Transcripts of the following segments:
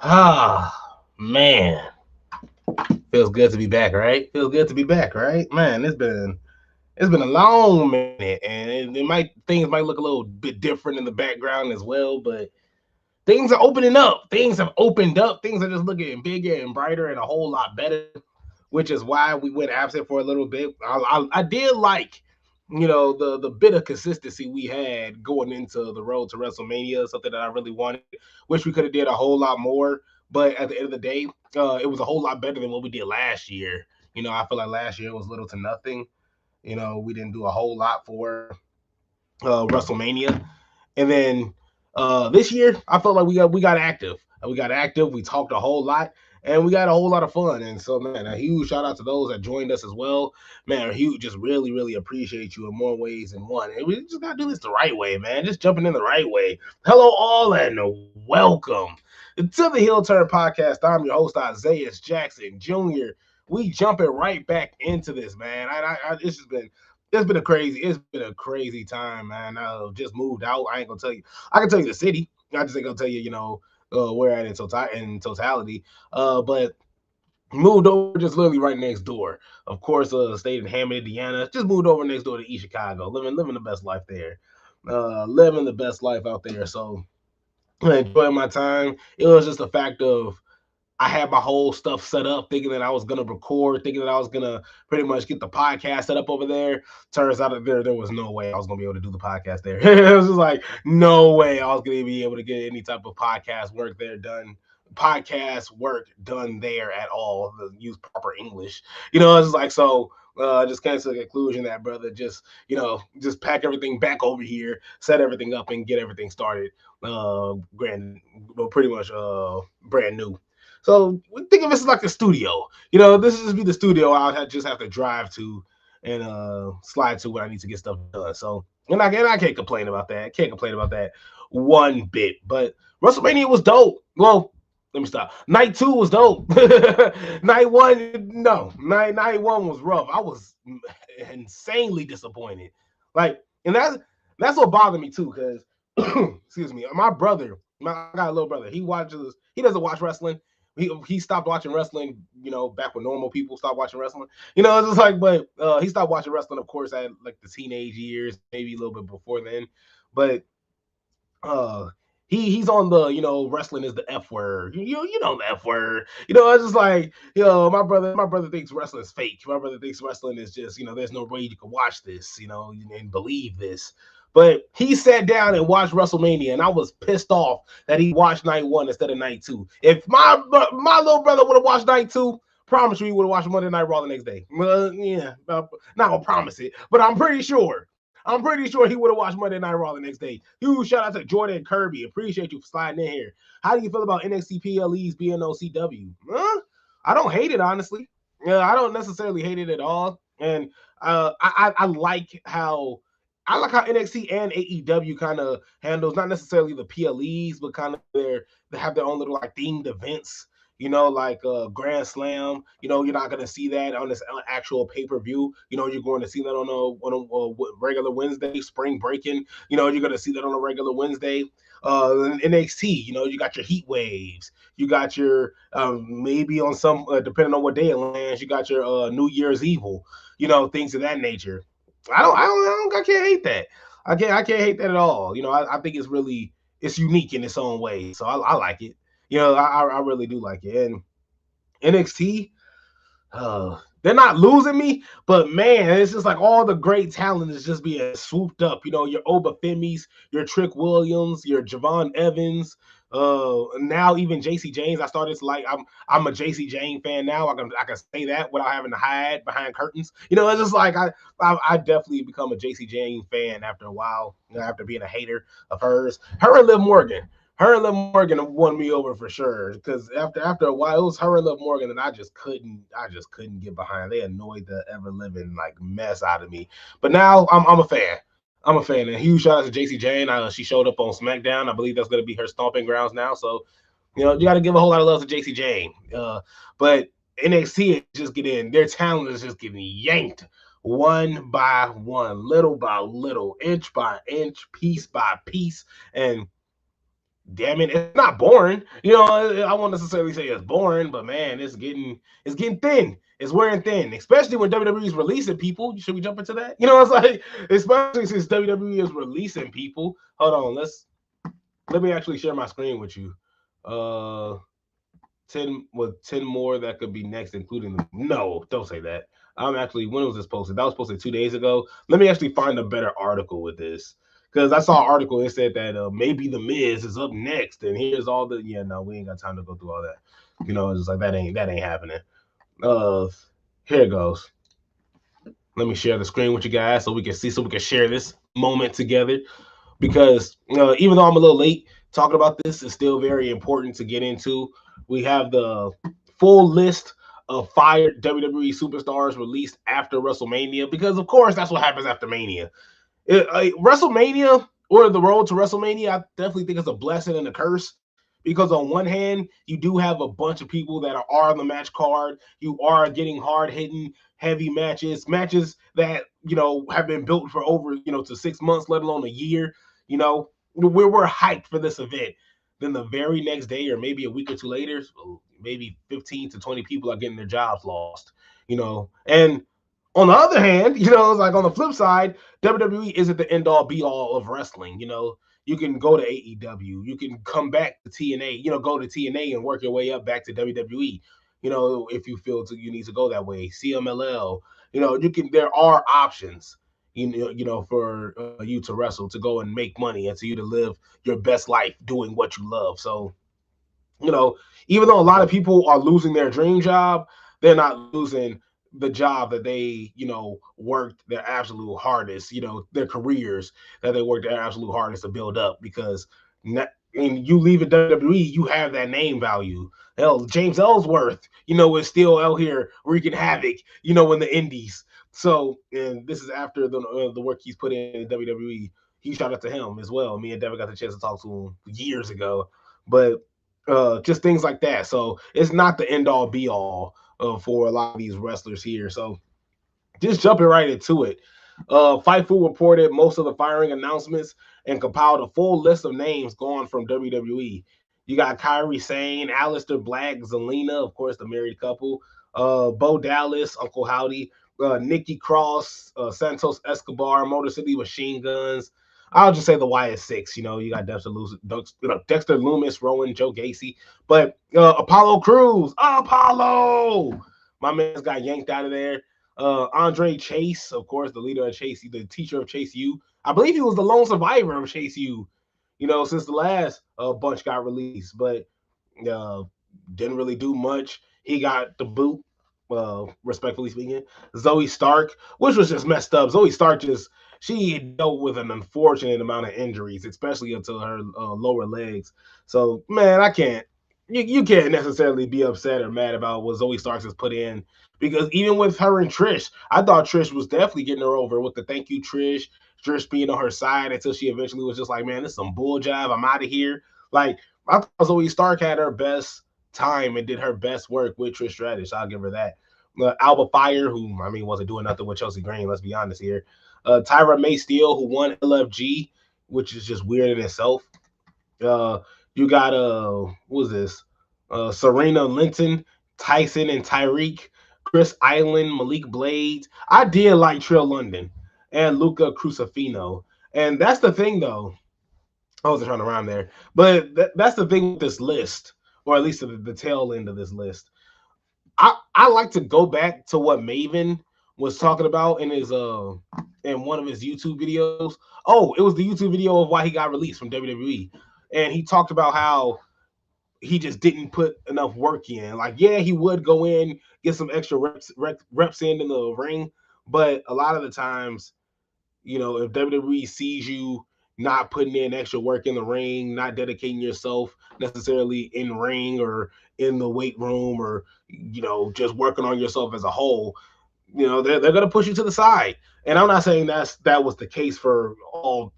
Ah, man. Feels good to be back, right? Feels good to be back, right? Man, it's been a long minute, and things might look a little bit different in the background as well, but things are opening up. Things have opened up. Things are just looking bigger and brighter and a whole lot better, which is why we went absent for a little bit. I did like, the bit of consistency we had going into the road to WrestleMania, something that I really wanted. Wish we could have did a whole lot more, but at the end of the day, it was a whole lot better than what we did last year. I feel like last year was little to nothing. We didn't do a whole lot for WrestleMania, and then this year I felt like we got active. We got active. We talked a whole lot, and we got a whole lot of fun. And so, man, a huge shout out to those that joined us as well. Man, a huge, just really, really appreciate you in more ways than one. And we just gotta do this the right way, man. Just jumping in the right way. Hello, all, and welcome to the Heel Turn Podcast. I'm your host, Isaiah Jackson Jr. We jumping right back into this, man. It's been a crazy time, man. I just moved out. I ain't gonna tell you. I can tell you the city. I just ain't gonna tell you, where at in totality. But moved over just literally right next door. Of course, stayed in Hammond, Indiana. Just moved over next door to East Chicago. Living the best life there. Living the best life out there. So enjoying my time. It was just a fact of I had my whole stuff set up, thinking that I was gonna record, thinking that I was gonna pretty much get the podcast set up over there. Turns out that there was no way I was gonna be able to do the podcast there. It was just like no way I was gonna be able to get any type of podcast work there at all. Use proper English, it's just like so. Just came to the conclusion that, brother, just pack everything back over here, set everything up, and get everything started. Pretty much brand new. So think of this as like a studio. This is just be the studio I'll just have to drive to and slide to when I need to get stuff done. So and I can't complain about that. Can't complain about that one bit. But WrestleMania was dope. Well, let me stop. Night 2 was dope. Night 1, no. Night 1 was rough. I was insanely disappointed. And that's what bothered me too, because excuse me, my brother, I got a little brother. He doesn't watch wrestling. He stopped watching wrestling, back when normal people stopped watching wrestling. It's just like, but he stopped watching wrestling, of course, at like the teenage years, maybe a little bit before then. But he's on the, wrestling is the F word. You know the F word. It's just like, my brother thinks wrestling is fake. My brother thinks wrestling is just, there's no way you can watch this, and believe this. But he sat down and watched WrestleMania, and I was pissed off that he watched Night 1 instead of Night 2. If my little brother would have watched Night 2, promise you he would have watched Monday Night Raw the next day. Not gonna promise it, but I'm pretty sure he would have watched Monday Night Raw the next day. Huge shout out to Jordan and Kirby. Appreciate you for sliding in here. How do you feel about NXT PLE's being OCW? I don't hate it, honestly. I don't necessarily hate it at all. And I like how NXT and AEW kind of handles not necessarily the PLEs, but kind of they have their own little like themed events. Like Grand Slam. You're not going to see that on this actual pay-per-view. You're going to see that on a regular Wednesday. Spring Breaking. You're going to see that on a regular Wednesday. NXT. You got your Heat Waves. You got your maybe on some depending on what day it lands. You got your New Year's Evil. Things of that nature. I can't hate that. I can't hate that at all. I think it's unique in its own way. So I like it. I really do like it. And NXT, they're not losing me, but man, it's just like all the great talent is just being swooped up. Your Oba Femis, your Trick Williams, your Javon Evans, Now even JC James, I started to like. I'm a JC Jane fan now. I can say that without having to hide behind curtains. You know, it's just like I definitely become a JC Jane fan after a while. You know, after being a hater of hers, her and Liv Morgan. Her and Liv Morgan won me over for sure. Because after a while, it was her and Liv Morgan that I just couldn't get behind. They annoyed the ever living like mess out of me. But now I'm a fan. I'm a fan. And huge shout out to JC Jane. She showed up on SmackDown. I believe that's going to be her stomping grounds now. So, you know, you got to give a whole lot of love to JC Jane. But NXT is just getting, their talent is just getting yanked one by one, little by little, inch by inch, piece by piece. And damn it, it's not boring. You know, I won't necessarily say it's boring, but man, it's getting thin. It's wearing thin, especially when WWE is releasing people. Should we jump into that? You know, it's like, especially since WWE is releasing people. Hold on, let me actually share my screen with you. 10 more that could be next, including the, no, don't say that. I'm actually, when was this posted? That was posted 2 days ago. Let me actually find a better article with this. Because I saw an article that said that maybe the Miz is up next, and here's all the no, we ain't got time to go through all that. You know, it's just like that ain't happening. Here it goes. Let me share the screen with you guys so we can see, so we can share this moment together. Because even though I'm a little late talking about this, it's still very important to get into. We have the full list of fired WWE superstars released after WrestleMania, because of course that's what happens after Mania. WrestleMania, or the road to WrestleMania, I definitely think it's a blessing and a curse, because on one hand, you do have a bunch of people that are on the match card. You are getting hard-hitting, heavy matches that, you know, have been built for over, you know, to 6 months, let alone a year. You know, we're hyped for this event. Then the very next day, or maybe a week or two later, maybe 15 to 20 people are getting their jobs lost. You know, and on the other hand, you know, it's like on the flip side, WWE isn't the end all be all of wrestling. You know, you can go to AEW, you can come back to TNA, you know, go to TNA and work your way up back to WWE. You know, if you feel you need to go that way, CMLL, you know, there are options, you know, for you to wrestle, to go and make money, and to you to live your best life doing what you love. So, you know, even though a lot of people are losing their dream job, they're not losing the job that they, you know, worked their absolute hardest, you know, their careers that they worked their absolute hardest to build up. Because and you leave at WWE, you have that name value. Hell, James Ellsworth, you know, is still out here wreaking havoc, you know, in the indies. So, and this is after the work he's put in WWE. He shout out to him as well. Me and Devin got the chance to talk to him years ago, but just things like that. So it's not the end all be all for a lot of these wrestlers here. So just jumping right into it. Fightful reported most of the firing announcements and compiled a full list of names gone from WWE. You got Kyrie Sane, Aleister Black, Zelina, of course, the married couple, Bo Dallas, Uncle Howdy, Nikki Cross, Santos Escobar, Motor City Machine Guns. I'll just say the YS6. You know, you got Dexter Loomis, Rowan, Joe Gacy, but Apollo Crews, Apollo, my man's got yanked out of there. Andre Chase, of course, the leader of Chase, the teacher of Chase U. I believe he was the lone survivor of Chase U, you know, since the last bunch got released, but didn't really do much. He got the boot, respectfully speaking. Zoe Stark, which was just messed up. Zoe Stark she dealt with an unfortunate amount of injuries, especially until her lower legs. So, man, you can't necessarily be upset or mad about what Zoe Starks has put in, because even with her and Trish, I thought Trish was definitely getting her over with the thank you Trish being on her side, until she eventually was just like, man, this is some bull jive. I'm out of here. Like, I thought Zoe Stark had her best time and did her best work with Trish Stratus. I'll give her that. Alba Fire, who, I mean, wasn't doing nothing with Chelsea Green, let's be honest here. Tyra May Steele, who won LFG, which is just weird in itself. You got what was this? Serena Linton, Tyson and Tyreek, Chris Island, Malik Blades. I did like Trill London and Luca Crucifino. And that's the thing, though. I wasn't trying to rhyme there, but that's the thing with this list, or at least the tail end of this list. I like to go back to what Maven was talking about in his in one of his YouTube videos. Oh, it was the YouTube video of why he got released from WWE. and he talked about how he just didn't put enough work in. Like, yeah, he would go in, get some extra reps in the ring, but a lot of the times, if WWE sees you not putting in extra work in the ring, not dedicating yourself necessarily in ring or in the weight room, or just working on yourself as a whole, they're going to push you to the side. And I'm not saying that was the case for all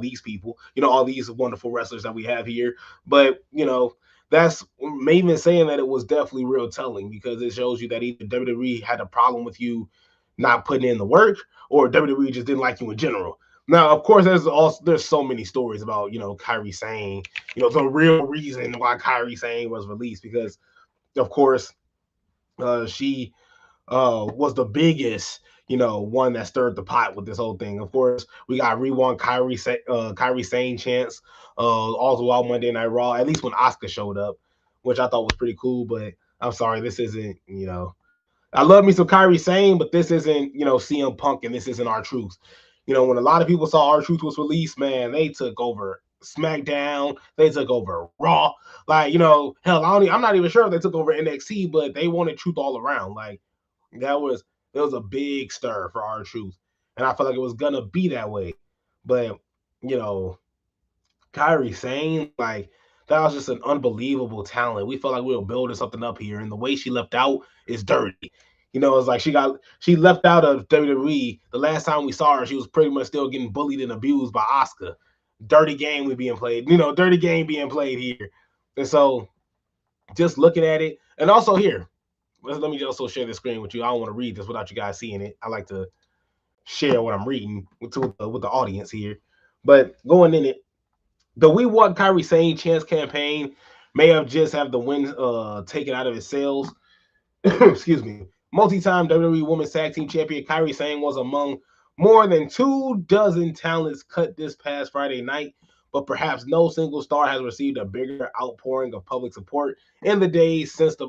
these people, all these wonderful wrestlers that we have here, but that's Maven saying that it was definitely real telling, because it shows you that either WWE had a problem with you not putting in the work, or WWE just didn't like you in general. Now, of course, there's so many stories about Kairi Sane, the real reason why Kairi Sane was released, because of course she was the biggest, one that stirred the pot with this whole thing. Of course, we got rewind Kairi Sane chants all throughout Monday Night Raw, at least when Asuka showed up, which I thought was pretty cool. But I'm sorry, this isn't, I love me some Kairi Sane, but this isn't, CM Punk, and this isn't R-Truth. When a lot of people saw R-Truth was released, man, they took over SmackDown, they took over Raw. Like, hell, I'm not even sure if they took over NXT, but they wanted Truth all around. Like, there was a big stir for R-Truth, and I felt like it was gonna be that way. But Kairi Sane, like, that was just an unbelievable talent. We felt like we were building something up here, and the way she left out is dirty. It's like she left out of WWE. The last time we saw her, she was pretty much still getting bullied and abused by Asuka. Dirty game being played. Dirty game being played here. And so, just looking at it, and also here, let me also share the screen with you. I don't want to read this without you guys seeing it. I like to share what I'm reading with the audience here. But going in it, the We Want Kairi Sane chance campaign may have just have the win taken out of its sales. Excuse me. Multi-time WWE Women's Tag Team Champion Kairi Sane was among more than 24 talents cut this past Friday night, but perhaps no single star has received a bigger outpouring of public support in the days since than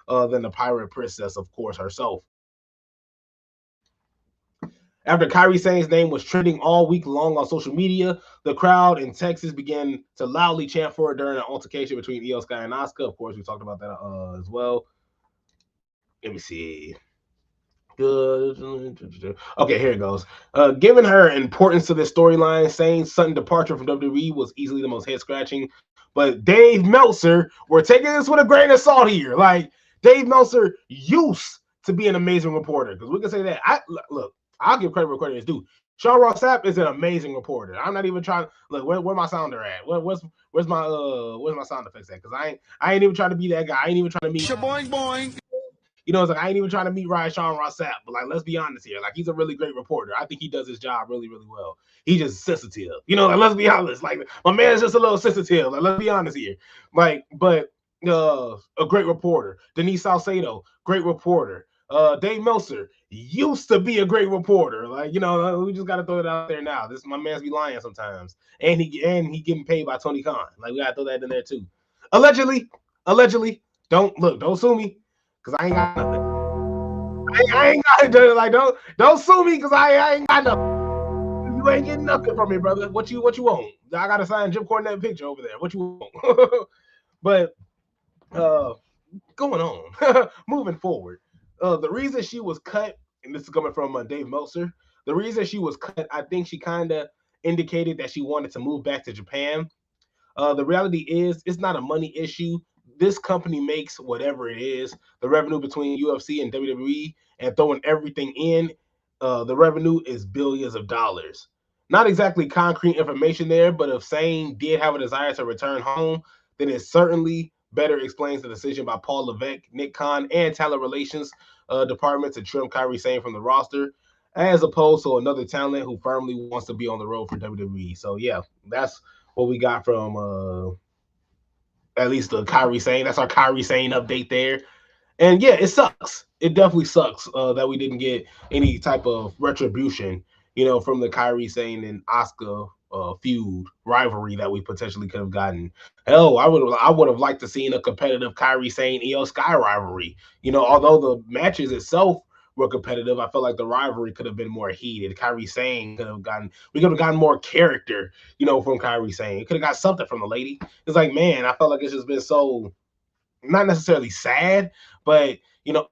the Pirate Princess, of course, herself. After Kairi Sane's name was trending all week long on social media, the crowd in Texas began to loudly chant for her during an altercation between Io Sky and Asuka. Of course, we talked about that as well. Let me see. Okay, here it goes. Given her importance to this storyline, Sane's sudden departure from WWE was easily the most head-scratching. But Dave Meltzer, we're taking this with a grain of salt here. Like, Dave Meltzer used to be an amazing reporter, because we can say that. Look, I'll give credit where credit is due. Sean Ross Sapp is an amazing reporter. I'm not even trying. Look, where my sounder at? Where's my sound effects at? Because I ain't even trying to be that guy. I ain't even trying to meet. Boing boing. It's like I ain't even trying to meet Sean Ross Sapp, but like, let's be honest here. Like, he's a really great reporter. I think he does his job really, really well. He's just sensitive. Like, let's be honest. Like, my man's just a little sensitive. Like, let's be honest here. Like, but a great reporter. Denise Salcedo, great reporter. Dave Meltzer used to be a great reporter. Like, we just got to throw it out there now. My man's be lying sometimes, and he getting paid by Tony Khan. Like, we got to throw that in there too. Allegedly. Don't sue me, because I ain't got nothing. I ain't got like, don't sue me, because I ain't got nothing. You ain't getting nothing from me, brother. What you want? I got to sign Jim Cornette picture over there. What you want? But going on, moving forward, the reason she was cut, and this is coming from Dave Meltzer, the reason she was cut, I think she kind of indicated that she wanted to move back to Japan. The reality is, it's not a money issue. This company makes whatever it is. The revenue between UFC and WWE, and throwing everything in, the revenue is billions of dollars. Not exactly concrete information there, but if Sane did have a desire to return home, then it certainly better explains the decision by Paul Levesque, Nick Khan, and talent relations department to trim Kairi Sane from the roster, as opposed to another talent who firmly wants to be on the road for WWE. So yeah, that's what we got from at least the Kairi Sane. That's our Kairi Sane update there. And yeah, it sucks. It definitely sucks that we didn't get any type of retribution, from the Kairi Sane and Asuka feud rivalry that we potentially could have gotten. Hell, I would have liked to seen a competitive Kairi Sane Io Sky rivalry. Although the matches itself were competitive. I felt like the rivalry could have been more heated. Kairi Sane we could have gotten more character, from Kairi Sane. It could have got something from the lady. It's like, man, I felt like it's just been so, not necessarily sad, but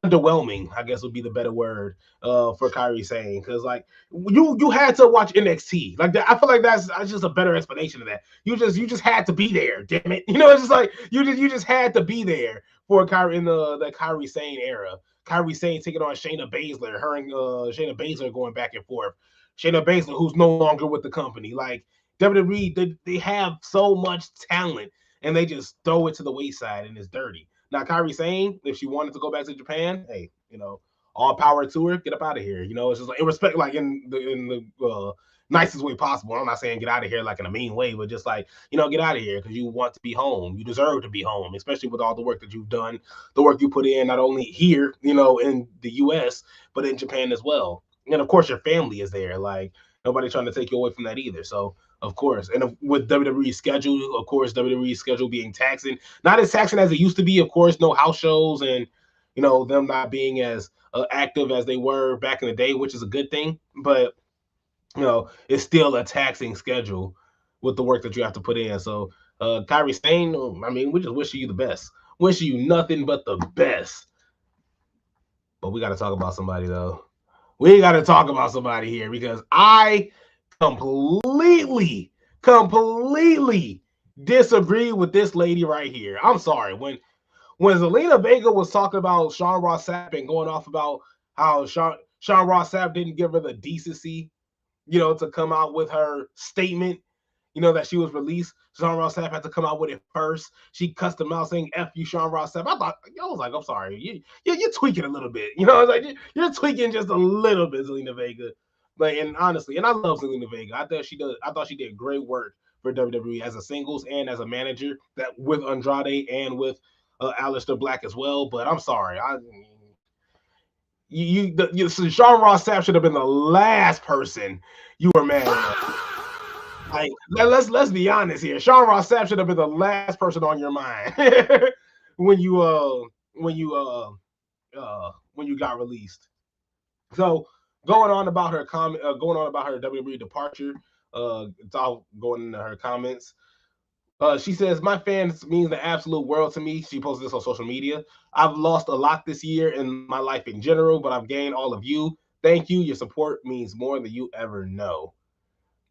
underwhelming, I guess would be the better word for Kairi Sane. Because like you had to watch NXT. Like that, I feel like that's just a better explanation of that. You just had to be there, damn it. It's just like you just had to be there for Kairi in the Kairi Sane era. Kairi Sane taking on Shayna Baszler, her and Shayna Baszler going back and forth. Shayna Baszler, who's no longer with the company. Like WWE, they have so much talent and they just throw it to the wayside and it's dirty. Now, Kairi Sane, if she wanted to go back to Japan, hey, all power to her. Get up out of here. It's just like in the nicest way possible. I'm not saying get out of here like in a mean way, but just like get out of here because you want to be home. You deserve to be home, especially with all the work that you've done, the work you put in not only here, in the U.S. but in Japan as well. And of course, your family is there. Like nobody trying to take you away from that either. So of course, and with WWE's schedule, of course, WWE's schedule being taxing, not as taxing as it used to be. Of course, no house shows and them not being as active as they were back in the day, which is a good thing. But it's still a taxing schedule with the work that you have to put in. So, Kairi Sane, I mean, we just wish you the best. Wish you nothing but the best. But we got to talk about somebody though. We got to talk about somebody here because I completely disagree with this lady right here. I'm sorry. When Zelina Vega was talking about Sean Ross Sapp and going off about how Sean Ross Sapp didn't give her the decency, to come out with her statement, that she was released. Sean Ross Sapp had to come out with it first. She cussed him out saying "F you, Sean Ross Sapp." I was like, I'm sorry, you're tweaking a little bit. I was like, you're tweaking just a little bit, Zelina Vega. Like, and honestly, and I love Zelina Vega. I thought she did great work for WWE as a singles and as a manager, that with Andrade and with Aleister Black as well. But I'm sorry, Sean Ross Sapp should have been the last person you were mad at. Like, let's be honest here. Sean Ross Sapp should have been the last person on your mind when you got released. So going on about her WWE departure, it's all going into her comments. She says, "My fans mean the absolute world to me." She posted this on social media. "I've lost a lot this year in my life in general, but I've gained all of you. Thank you. Your support means more than you ever know."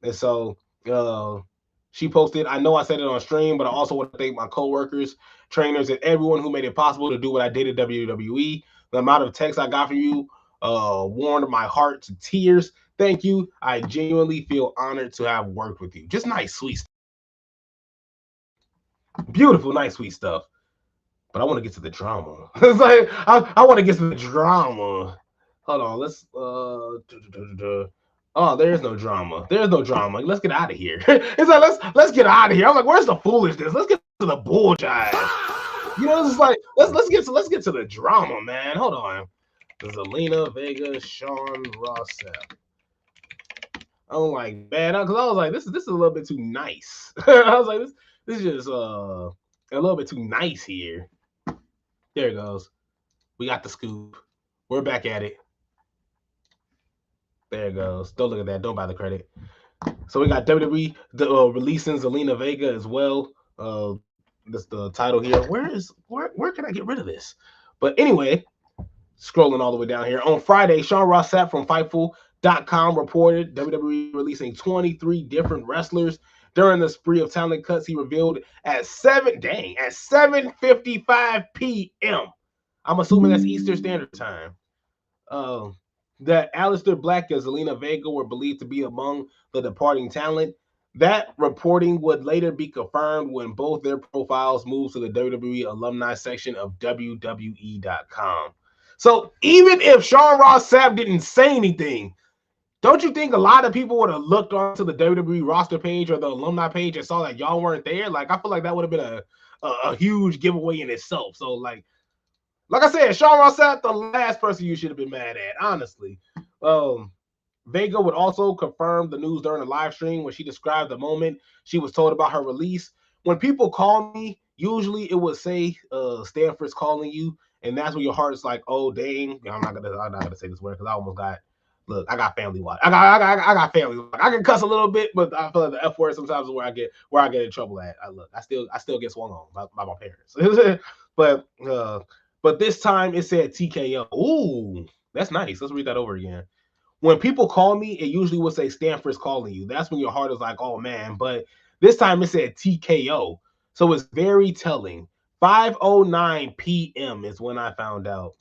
And so she posted, "I know I said it on stream, but I also want to thank my coworkers, trainers, and everyone who made it possible to do what I did at WWE. The amount of texts I got from you warmed my heart to tears. Thank you. I genuinely feel honored to have worked with you." Just nice, sweet stuff. Beautiful, nice, sweet stuff. But I want to get to the drama. It's like I want to get to the drama. Hold on, let's oh, there's no drama. There's no drama. Let's get out of here. It's like let's get out of here. I'm like, where's the foolishness? Let's get to the bullshit. It's like let's get to the drama, man. Hold on. Zelina Vega, Sean Ross Sapp. I'm like, man, because I was like, this is a little bit too nice. I was like, this is just a little bit too nice here. There it goes. We got the scoop. We're back at it. There it goes. Don't look at that. Don't buy the credit. So we got WWE releasing Zelina Vega as well. That's the title here. Where can I get rid of this? But anyway, scrolling all the way down here. On Friday, Sean Ross Sapp from Fightful.com reported WWE releasing 23 different wrestlers. During the spree of talent cuts, he revealed at 7:55 p.m. I'm assuming that's Eastern Standard Time. That Aleister Black and Zelina Vega were believed to be among the departing talent. That reporting would later be confirmed when both their profiles moved to the WWE alumni section of WWE.com. So even if Sean Ross Sapp didn't say anything, don't you think a lot of people would have looked onto the WWE roster page or the alumni page and saw that y'all weren't there? Like, I feel like that would have been a huge giveaway in itself. So, like I said, Sean Ross Sapp, the last person you should have been mad at, honestly. Vega would also confirm the news during the live stream when she described the moment she was told about her release. "When people call me, usually it would say Stanford's calling you, And that's when your heart is like, oh dang, I'm not gonna say this word because I almost got. Look, I got family watch. I got family. I can cuss a little bit, but I feel like the F word sometimes is where I get in trouble at. I still get swung on by my parents. but this time it said TKO. Ooh, that's nice. Let's read that over again. When people call me, it usually will say Stanford's calling you. That's when your heart is like, oh man. But this time it said TKO. So it's very telling. 5:09 p.m. is when I found out.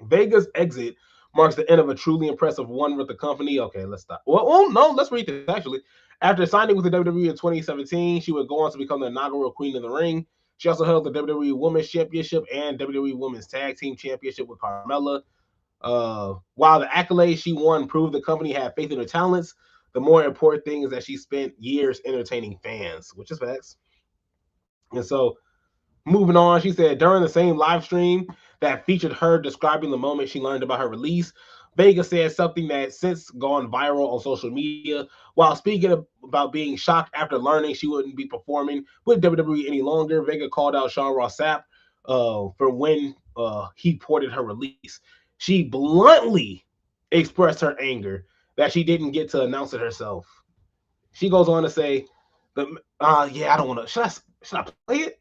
Vega's exit marks the end of a truly impressive run with the company. Okay, let's stop. Well, no, let's read this actually. After signing with the WWE in 2017, she would go on to become the inaugural Queen of the Ring. She also held the WWE Women's Championship and WWE Women's Tag Team Championship with Carmella. While the accolades she won proved the company had faith in her talents, the more important thing is that she spent years entertaining fans, which is facts. And so moving on, she said during the same live stream that featured her describing the moment she learned about her release, Vega said something that since gone viral on social media. While speaking about being shocked after learning she wouldn't be performing with WWE any longer, Vega called out Sean Ross Sapp for when he ported her release. She bluntly expressed her anger that she didn't get to announce it herself. She goes on to say, "Yeah, I don't want to. Should I play it?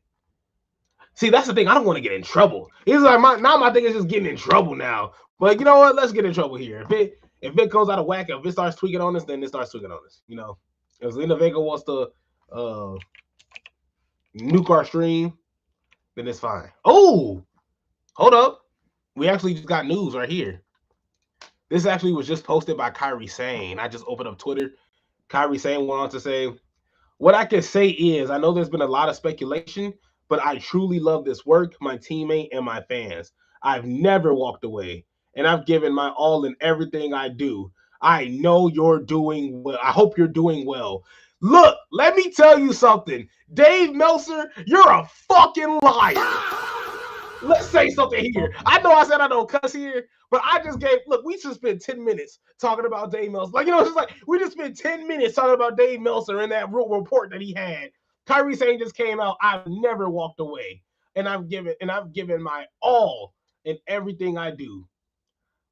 See, that's the thing. I don't want to get in trouble. It's like my thing is just getting in trouble now. But you know what? Let's get in trouble here. If it goes out of whack, if it starts tweaking on us, then it starts tweaking on us. You know, if Zelina Vega wants to nuke our stream, then it's fine. Oh, hold up. We actually just got news right here. This actually was just posted by Kairi Sane. I just opened up Twitter. Kairi Sane went on to say, what I can say is, I know there's been a lot of speculation, but I truly love this work, my teammate, and my fans. I've never walked away, and I've given my all in everything I do. I know you're doing well. I hope you're doing well. Look, let me tell you something. Dave Meltzer, you're a fucking liar. Let's say something here. I know I said I don't cuss here, but I just we just spent 10 minutes talking about Dave Meltzer. Like, it's just like we just spent 10 minutes talking about Dave Meltzer and that report that he had. Kairi Sane just came out. I've never walked away. And I've given my all in everything I do.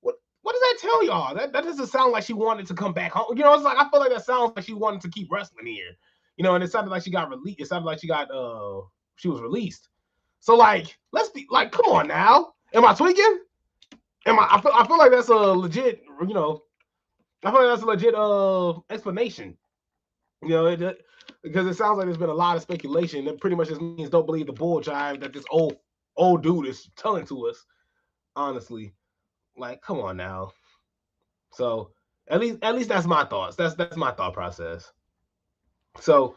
What does that tell y'all? That doesn't sound like she wanted to come back home. It's like I feel like that sounds like she wanted to keep wrestling here. And it sounded like she got released. It sounded like she was released. So let's be like, come on now. Am I tweaking? I feel like that's a legit, I feel like that's a legit explanation. Because it sounds like there's been a lot of speculation. It pretty much just means don't believe the bull jive that this old dude is telling to us. Honestly. Like, come on now. So at least that's my thoughts. That's my thought process. So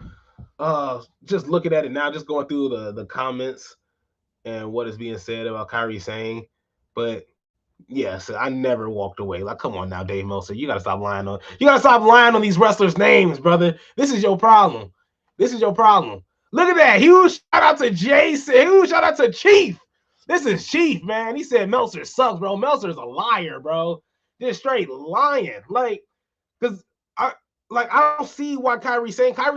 just looking at it now, just going through the comments and what is being said about Kairi Sane. But yes, I never walked away. Like, come on now, Dave Meltzer. You gotta stop lying on these wrestlers' names, brother. This is your problem. Look at that. Huge shout out to Jason. Huge shout out to Chief. This is Chief, man. He said Meltzer sucks, bro. Meltzer's a liar, bro. Just straight lying. Because I don't see why Kairi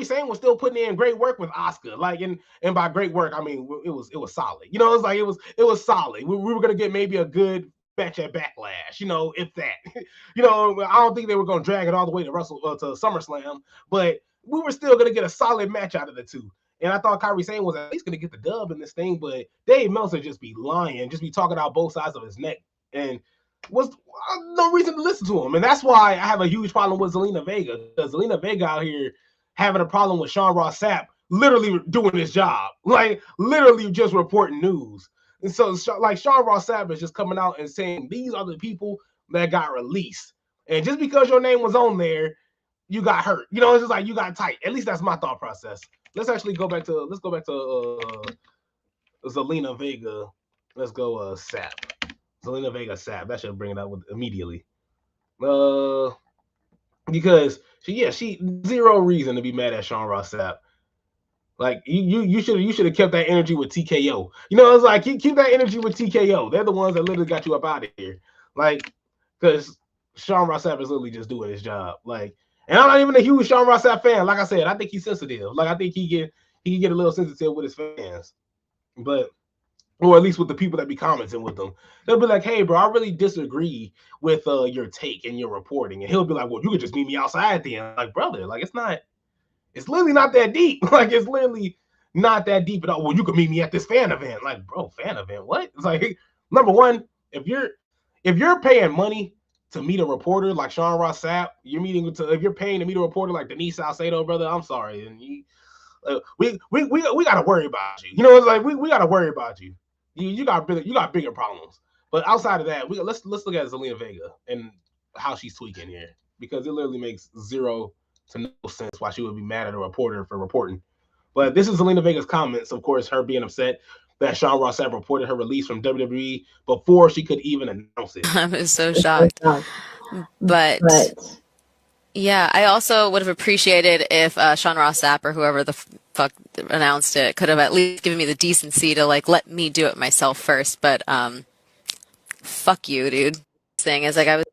Sane was still putting in great work with Asuka. And by great work, I mean it was solid. It was solid. We were gonna get maybe a good match at Backlash, if that. I don't think they were gonna drag it all the way to SummerSlam, but we were still gonna get a solid match out of the two. And I thought Kairi Sane was at least gonna get the dub in this thing, but Dave Meltzer just be lying, just be talking out both sides of his neck, and was no reason to listen to him. And that's why I have a huge problem with Zelina Vega, because Zelina Vega out here having a problem with Sean Ross Sapp literally doing his job, literally just reporting news. And so Sean Ross Sapp is just coming out and saying these are the people that got released, and just because your name was on there, you got hurt. It's just like you got tight. At least that's my thought process. Let's go back to Zelina Vega. Let's go Sapp. Zelina Vega Sapp. That should bring it up immediately. Because she zero reason to be mad at Sean Ross Sapp. Like you should have kept that energy with TKO. It's like keep that energy with TKO. They're the ones that literally got you up out of here. Because Sean Ross Sapp is literally just doing his job. And I'm not even a huge Sean Ross Sapp fan. Like I said, I think he's sensitive. I think he get a little sensitive with his fans. But or at least with the people that be commenting with them. They'll be like, hey, bro, I really disagree with your take and your reporting. And he'll be like, well, you could just meet me outside then. Like, brother, like, it's literally not that deep. Like, it's literally not that deep at all. Well, you could meet me at this fan event. Like, bro, fan event, what? It's like, number one, if you're paying money to meet a reporter like Sean Ross Sapp, if you're paying to meet a reporter like Denise Salcedo, brother, I'm sorry. And we got to worry about you. You know, it's like, we got to worry about you. You got bigger problems. But outside of that, let's look at Zelina Vega and how she's tweaking here, because it literally makes zero to no sense why she would be mad at a reporter for reporting. But this is Zelina Vega's comments, of course, her being upset that Sean Ross Sapp reported her release from WWE before she could even announce it. I was so shocked. But yeah, I also would have appreciated if Sean Ross Sapp or whoever the fuck announced it could have at least given me the decency to like let me do it myself first. But fuck you, dude. Thing is like I was.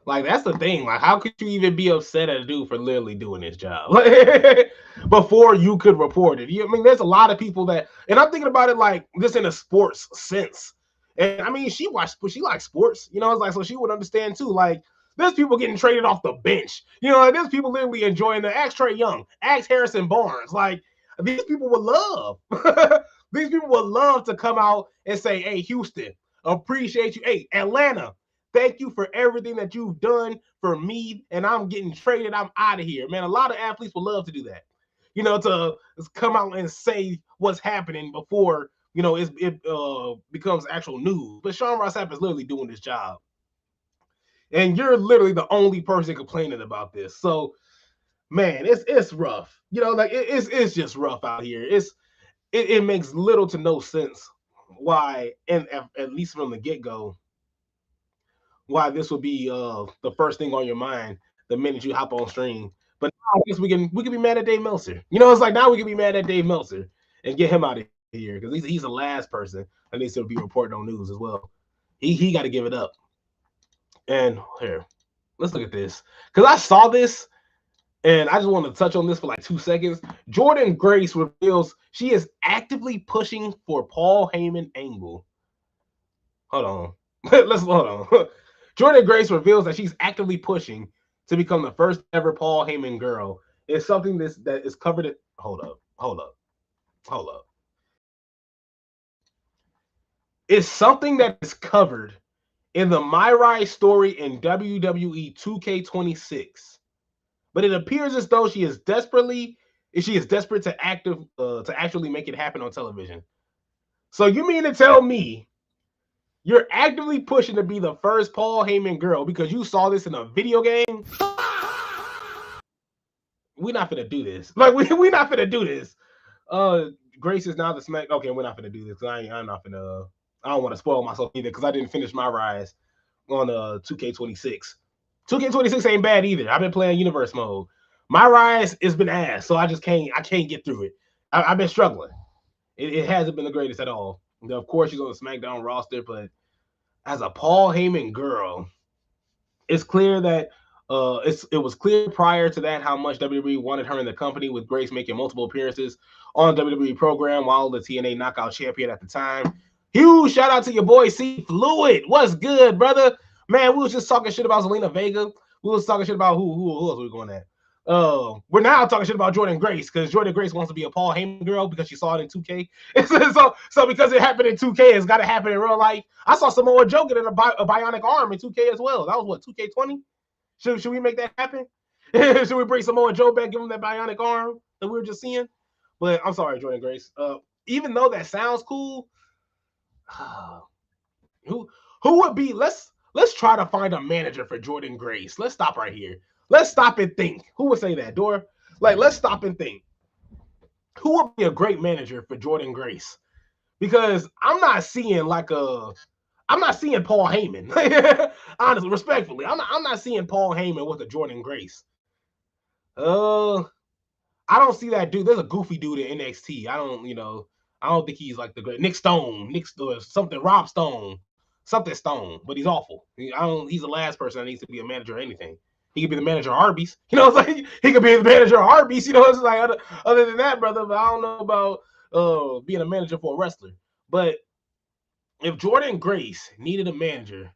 Like, that's the thing. Like, how could you even be upset at a dude for literally doing his job like, before you could report it? I mean, there's a lot of people that, and I'm thinking about it like this in a sports sense. And I mean, she likes sports, you know. It's like, so she would understand too. Like, there's people getting traded off the bench, you know. Like, there's people literally enjoying the ask Trey Young, ask Harrison Barnes. Like, these people would love, these people would love to come out and say, "Hey, Houston, appreciate you. Hey, Atlanta, thank you for everything that you've done for me, and I'm getting traded. I'm out of here." Man, a lot of athletes would love to do that. You know, to come out and say what's happening before, you know, it becomes actual news. But Sean Ross Sapp is literally doing his job. And you're literally the only person complaining about this. So, man, it's rough. You know, like it's just rough out here. It makes little to no sense why, and at least from the get-go, why this would be the first thing on your mind the minute you hop on stream. But now I guess we can be mad at Dave Meltzer. You know, it's like now we can be mad at Dave Meltzer and get him out of here, because he's the last person that needs to be reporting on news as well. He got to give it up. And here, let's look at this, because I saw this and I just want to touch on this for like 2 seconds. Jordynne Grace reveals she is actively pushing for Paul Heyman angle. Hold on. Hold on. Jordynne Grace reveals that she's actively pushing to become the first ever Paul Heyman girl. It's something that is covered in. Hold up. It's something that is covered in the My Rai story in WWE 2K26. But it appears as though she is desperate to actually make it happen on television. So you mean to tell me you're actively pushing to be the first Paul Heyman girl because you saw this in a video game? We're not gonna do this. Like, we're not gonna do this. Grace is now the smack. Okay, we're not gonna do this. I'm not gonna. I don't want to spoil myself either, because I didn't finish my rise on 2K26. 2K26 ain't bad either. I've been playing universe mode. My rise has been ass, so I can't get through it. I've been struggling. It hasn't been the greatest at all. Of course, she's on the SmackDown roster, but as a Paul Heyman girl, it's clear that it was clear prior to that how much WWE wanted her in the company, with Grace making multiple appearances on WWE program while the TNA Knockout Champion at the time. Huge shout out to your boy C Fluid. What's good, brother? Man, we was just talking shit about Zelina Vega. We was talking shit about who else we going at. We're now talking shit about Jordynne Grace, because Jordynne Grace wants to be a Paul Heyman girl because she saw it in 2K. so because it happened in 2K, it's got to happen in real life. I saw Samoa Joe get a bionic arm in 2K as well. That was what, 2K20? Should we make that happen? Should we bring Samoa Joe back, give him that bionic arm that we were just seeing? But I'm sorry, Jordynne Grace. Even though that sounds cool, who would be? Let's try to find a manager for Jordynne Grace. Let's stop right here. Let's stop and think. Who would say that, Dor? Like, let's stop and think. Who would be a great manager for Jordynne Grace? Because I'm not seeing Paul Heyman. Honestly, respectfully, I'm not seeing Paul Heyman with a Jordynne Grace. I don't see that dude. There's a goofy dude in NXT. I don't think he's like the great Nick Stone, something, Rob Stone, something Stone, but he's awful. He's the last person that needs to be a manager or anything. He could be the manager of Arby's. You know, it's like he could be the manager of Arby's. You know, it's like other than that, brother. But I don't know about being a manager for a wrestler. But if Jordan Grace needed a manager,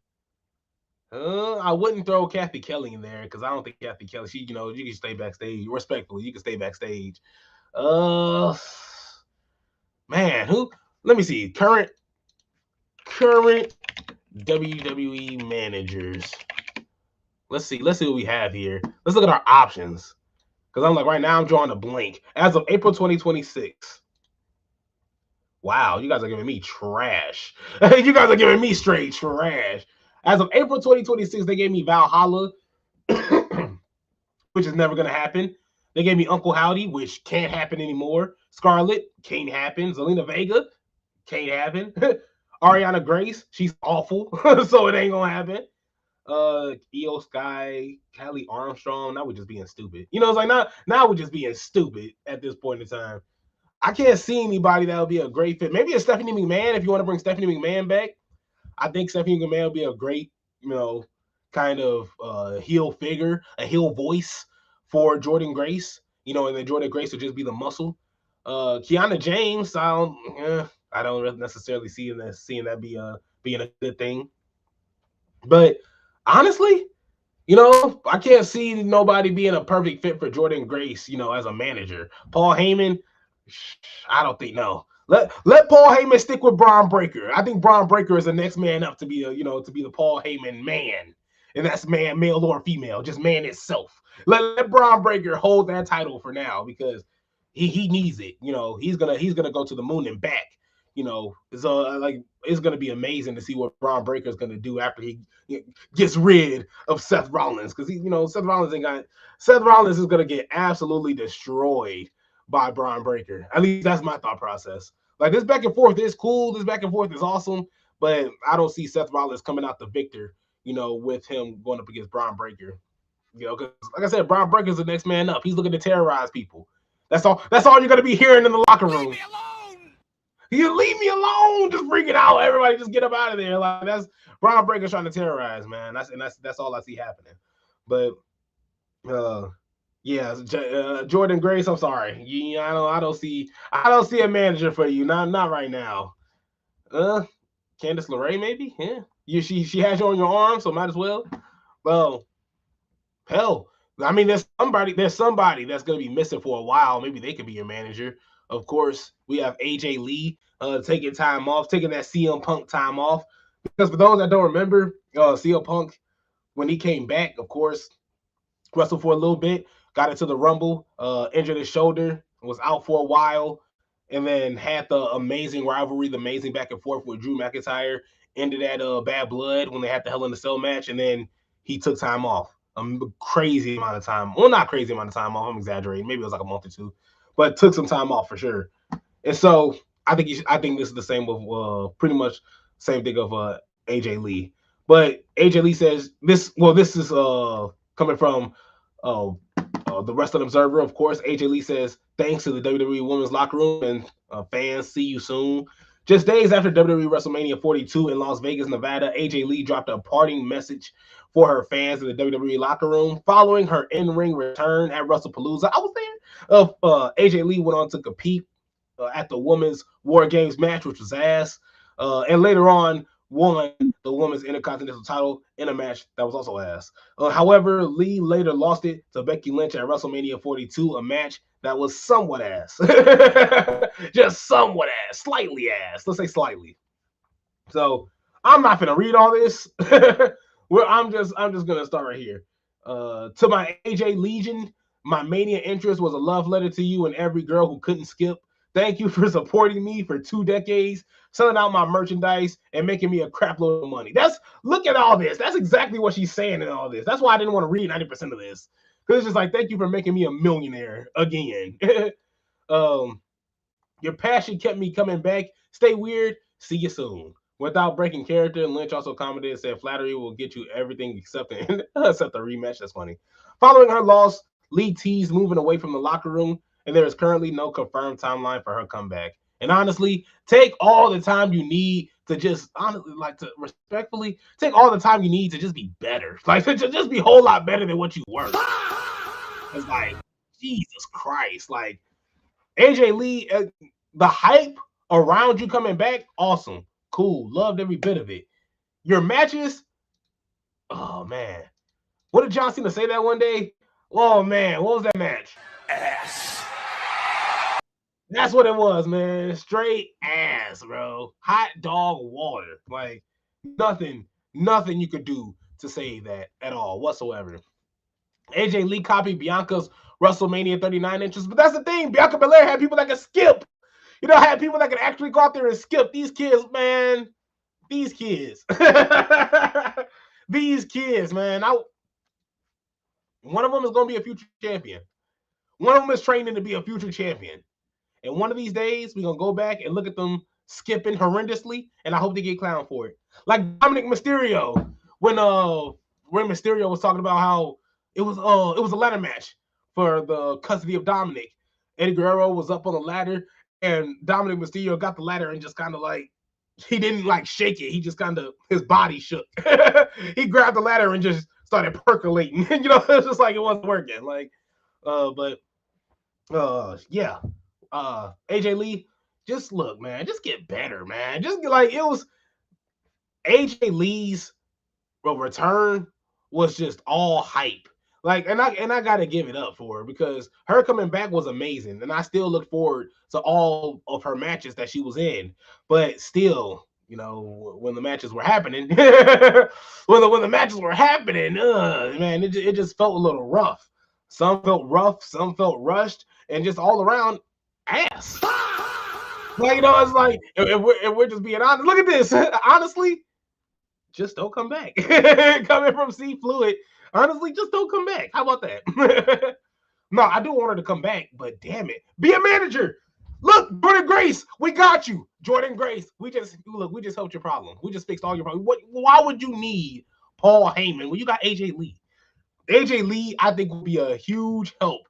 I wouldn't throw Kathy Kelly in there because I don't think Kathy Kelly. She, you can stay backstage. Respectfully, you can stay backstage. Uh, man, who? Let me see. Current WWE managers. Let's see what we have here. Let's look at our options. Because I'm like, right now I'm drawing a blank. As of April 2026. Wow, you guys are giving me trash. You guys are giving me straight trash. As of April 2026, they gave me Valhalla, which is never going to happen. They gave me Uncle Howdy, which can't happen anymore. Scarlett, can't happen. Zelina Vega, can't happen. Ariana Grace, she's awful, so it ain't going to happen. Io Sky, Kelly Armstrong, now we're just being stupid. It's like now we're just being stupid at this point in time. I can't see anybody that would be a great fit. Maybe a Stephanie McMahon, if you want to bring Stephanie McMahon back. I think Stephanie McMahon would be a great, kind of heel figure, a heel voice for Jordan Grace. And then Jordan Grace would just be the muscle. Kiana James, I don't necessarily seeing that being a good thing. But honestly, I can't see nobody being a perfect fit for Jordan Grace, as a manager. Paul Heyman, I don't think no. Let Paul Heyman stick with Braun Breaker. I think Braun Breaker is the next man up to be the Paul Heyman man. And that's man, male or female, just man itself. Let Braun Breaker hold that title for now because he needs it. He's gonna go to the moon and back. It's gonna be amazing to see what Braun Breaker is gonna do after he gets rid of Seth Rollins because Seth Rollins is gonna get absolutely destroyed by Braun Breaker. At least that's my thought process. Like this back and forth is cool. This back and forth is awesome, but I don't see Seth Rollins coming out the victor. With him going up against Braun Breaker. Because like I said, Braun Breaker's the next man up. He's looking to terrorize people. That's all you're gonna be hearing in the locker room. Leave me alone! You leave me alone. Just freaking out. Everybody just get up out of there. Like that's Braun Breaker trying to terrorize, man. That's all I see happening. But Jordan Grace, I'm sorry. I don't see a manager for you. Not right now. Candice LeRae, maybe? Yeah. She has you on your arm, so might as well. Well, hell, I mean, there's somebody that's gonna be missing for a while. Maybe they could be your manager. Of course, we have AJ Lee taking time off, taking that CM Punk time off. Because for those that don't remember, CM Punk, when he came back, of course, wrestled for a little bit, got into the Rumble, injured his shoulder, was out for a while, and then had the amazing rivalry, the amazing back and forth with Drew McIntyre, ended at Bad Blood when they had the Hell in a Cell match, and then he took time off. A crazy amount of time. Well, not crazy amount of time off. I'm exaggerating. Maybe it was like a month or two, but took some time off for sure. And so I think this is the same with pretty much same thing of AJ Lee. But AJ Lee says this. Well, this is coming from the Wrestling Observer, of course. AJ Lee says thanks to the WWE Women's Locker Room and fans. See you soon. Just days after WWE WrestleMania 42 in Las Vegas, Nevada, AJ Lee dropped a parting message for her fans in the WWE locker room following her in-ring return at WrestlePalooza. I was there. AJ Lee went on to compete at the Women's War Games match, which was ass, and later on won the Women's Intercontinental title in a match that was also ass. However, Lee later lost it to Becky Lynch at WrestleMania 42, a match that was somewhat ass. Just somewhat ass. Slightly ass. Let's say slightly. So I'm not gonna read all this. I'm just gonna start right here. To my AJ Legion, my Mania interest was a love letter to you and every girl who couldn't skip. Thank you for supporting me for 2 decades, selling out my merchandise, and making me a crap load of money. Look at all this. That's exactly what she's saying in all this. That's why I didn't want to read 90% of this. Because it's just like, thank you for making me a millionaire again. Your passion kept me coming back. Stay weird. See you soon. Without breaking character, Lynch also commented and said, flattery will get you everything except the rematch. That's funny. Following her loss, Lee teased moving away from the locker room, and there is currently no confirmed timeline for her comeback. And honestly, take all the time you need to respectfully take all the time you need to just be better. Like to just be a whole lot better than what you were. It's like, Jesus Christ. Like AJ Lee, The hype around you coming back, awesome, cool, loved every bit of it. Your matches, oh man, what did John Cena say that one day? Oh man, what was that match? Ass. That's what it was, man. Straight ass, bro. Hot dog water. Like nothing you could do to save that at all whatsoever. AJ Lee copied Bianca's WrestleMania 39 entrance, but that's the thing. Bianca Belair had people that could skip. Had people that could actually go out there and skip. These kids, man. These kids. These kids, man. One of them is going to be a future champion. One of them is training to be a future champion. And one of these days, we're going to go back and look at them skipping horrendously, and I hope they get clowned for it. Like Dominic Mysterio, when Mysterio was talking about how it was a ladder match for the custody of Dominic. Eddie Guerrero was up on the ladder, and Dominic Mysterio got the ladder and just kind of like, he didn't like shake it. He just kind of, his body shook. He grabbed the ladder and just started percolating. It's just like it wasn't working. Like, yeah. AJ Lee, just look, man, just get better, man. Just like it was AJ Lee's return was just all hype. Like, and I gotta give it up for her because her coming back was amazing, and I still look forward to all of her matches that she was in. But still, when the matches were happening, when the matches were happening, man, it just felt a little rough. Some felt rough, some felt rushed, and just all around ass. Like, it's like if we're just being honest. Look at this. Honestly, just don't come back. Coming from C Fluid, honestly, just don't come back. How about that? No, I do want her to come back, but damn it, be a manager. Look, Jordan Grace, we got you. Jordan Grace, we just helped your problem. We just fixed all your problems. Why would you need Paul Heyman when you got AJ Lee? AJ Lee, I think, will be a huge help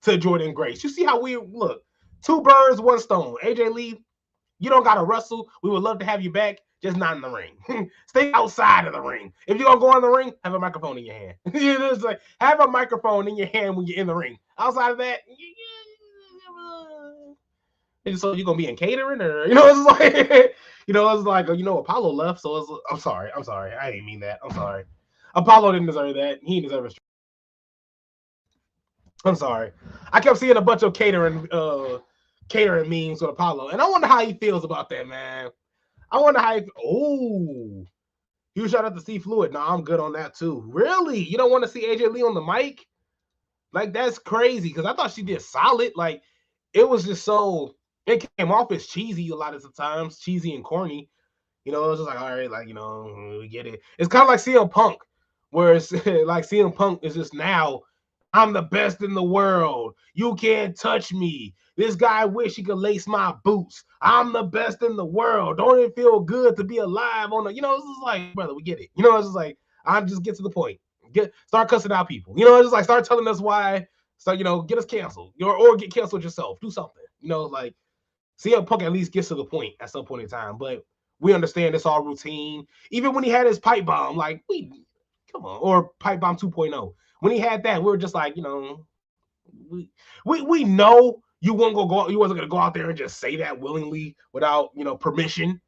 to Jordan Grace. You see how we look? 2 birds, 1 stone. AJ Lee, you don't got to wrestle. We would love to have you back, just not in the ring. Stay outside of the ring. If you're going to go in the ring, have a microphone in your hand. It's like, have a microphone in your hand when you're in the ring. Outside of that, so you're going to be in catering or, it's like, it's like, Apollo left. So I'm sorry. I didn't mean that. I'm sorry. Apollo didn't deserve that. He didn't deserve it. I'm sorry. I kept seeing a bunch of catering memes with Apollo, and I wonder how he feels about that, man. I wonder how huge shout out to C Fluid. No, I'm good on that too. Really? You don't want to see AJ Lee on the mic? Like, that's crazy, because I thought she did solid. Like, it was just so, it came off as cheesy a lot of the times, cheesy and corny. It was just like, all right, like, we get it. It's kind of like CM Punk, where it's like CM Punk is just now, I'm the best in the world. You can't touch me. This guy wish he could lace my boots. I'm the best in the world. Don't it feel good to be alive on it's just like, brother, we get it. It's just like, I just get to the point. Start cussing out people. It's just like, start telling us why. So, get us canceled. Or get canceled yourself. Do something. Like, CM Punk at least gets to the point at some point in time. But we understand it's all routine. Even when he had his pipe bomb, like, come on. Or pipe bomb 2.0. When he had that, we were just like, we know you wasn't gonna go out there and just say that willingly without permission.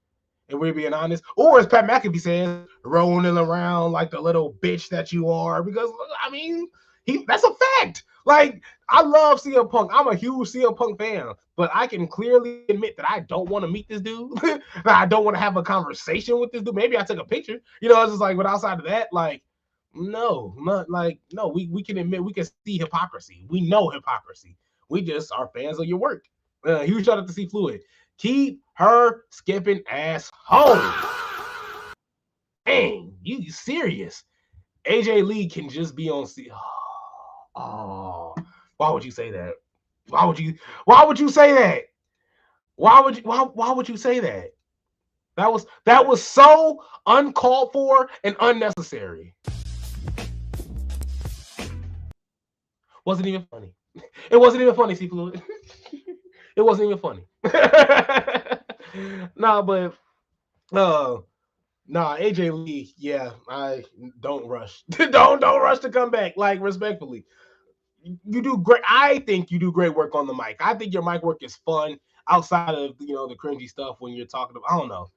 And we're being honest. Or as Pat McAfee says, rolling around like the little bitch that you are. Because I mean, that's a fact. Like, I love CM Punk. I'm a huge CM Punk fan, but I can clearly admit that I don't want to meet this dude. I don't want to have a conversation with this dude. Maybe I took a picture. It's just like, but outside of that, like, no, we can admit, we can see hypocrisy. We know hypocrisy. We just are fans of your work. Huge shout out to C Fluid. Keep her skipping ass home. Dang, you serious? AJ Lee can just be on C. Oh, why would you say that? Why would you say that? Why would you say that? That was so uncalled for and unnecessary. Wasn't even funny. It wasn't even funny, C Fluid. It wasn't even funny. AJ Lee, yeah, I don't rush. don't rush to come back. Like, respectfully. You do great. I think you do great work on the mic. I think your mic work is fun. outside of the cringy stuff when you're talking about, I don't know,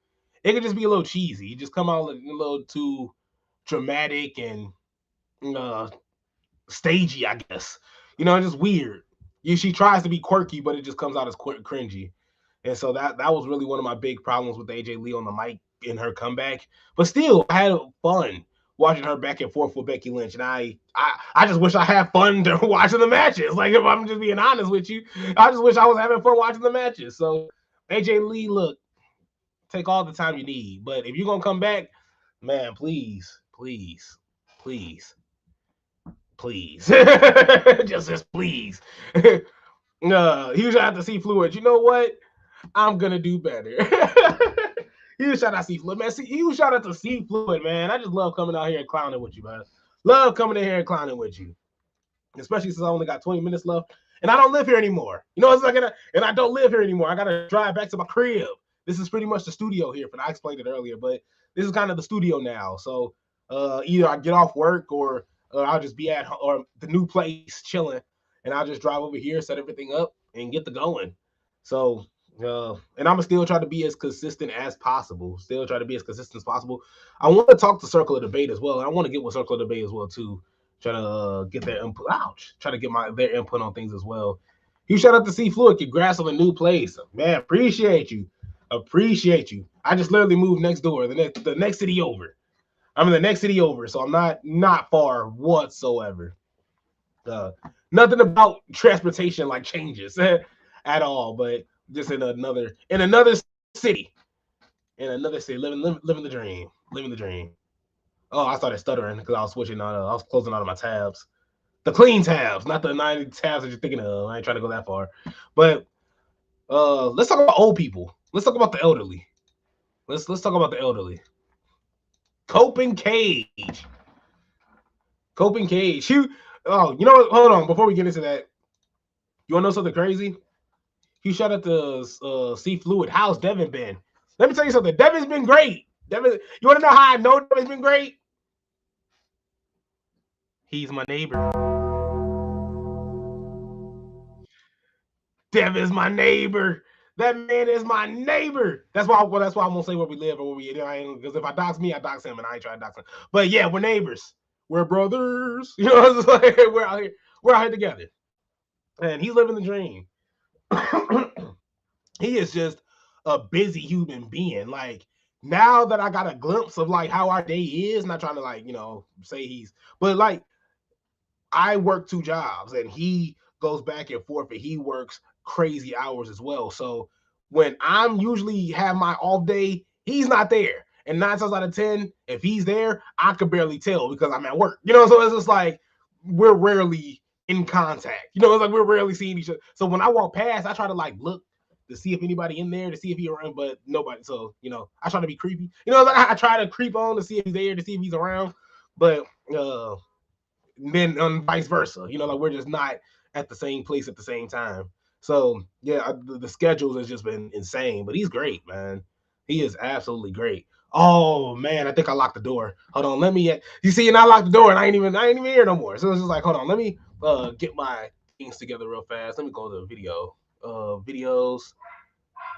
it could just be a little cheesy. You just come out a little too dramatic and stagey, I guess. Just weird. She tries to be quirky, but it just comes out as cringy. And so that was really one of my big problems with AJ Lee on the mic in her comeback. But still, I had fun watching her back and forth with Becky Lynch, and I just wish I had fun watching the matches. Like, if I'm just being honest with you, I just wish I was having fun watching the matches. So AJ Lee, look, take all the time you need, but if you're gonna come back, man, please, please, please, please, just please. Huge shout out to C Fluid. You know what? I'm gonna do better. Huge shout out to C Fluid, man. Huge shout out to C Fluid, man. I just love coming out here and clowning with you, man. Love coming in here and clowning with you, especially since I only got 20 minutes left, and I don't live here anymore. It's like, and I don't live here anymore. I gotta drive back to my crib. This is pretty much the studio here. I explained it earlier, but this is kind of the studio now. So either I get off work or I'll just be at or the new place chilling, and I'll just drive over here, set everything up, and get the going. So, and I'm gonna still try to be as consistent as possible. I want to talk to Circle of Debate as well. I want to get with Circle of Debate as well too. Try to get their input. Try to get their input on things as well. You shout out to C Fluid. Congrats on the new place, man. Appreciate you. I just literally moved next door, the next city over. I'm in the next city over, so I'm not far whatsoever. Nothing about transportation like changes at all, but just in another city, living the dream. Oh, I started stuttering because I was switching on. I was closing out of my tabs, the clean tabs, not the 90 tabs that you're thinking of. I ain't trying to go that far, but let's talk about old people. Let's talk about the elderly. Let's talk about the elderly. Coping Cage. You know what? Hold on. Before we get into that, you want to know something crazy? You shout out to C Fluid. How's Devin been? Let me tell you something. Devin's been great. You want to know how I know Devin's been great? He's my neighbor. Devin's my neighbor. That man is my neighbor. That's why I'm gonna say where we live or where we. Because if I dox me, I dox him, and I ain't trying to dox him. But yeah, we're neighbors. We're brothers. It's like we're out here together. And he's living the dream. He is just a busy human being. Like, now that I got a glimpse of like how our day is, not trying to say but like, I work 2 jobs and he goes back and forth and he works crazy hours as well. So when I'm usually have my off day, he's not there. And 9 times out of 10, if he's there, I could barely tell because I'm at work. So it's just like we're rarely in contact. It's like we're rarely seeing each other. So when I walk past, I try to like look to see if anybody in there, to see if he's around, but nobody. So, I try to be creepy. I try to creep on to see if he's there, to see if he's around. But then vice versa. Like we're just not at the same place at the same time. So yeah, the schedules has just been insane. But he's great, man. He is absolutely great. Oh man, I think I locked the door. Hold on, let me. You see, and I locked the door, and I ain't even here no more. So it's just like, hold on, let me get my things together real fast. Let me go to the video. Videos.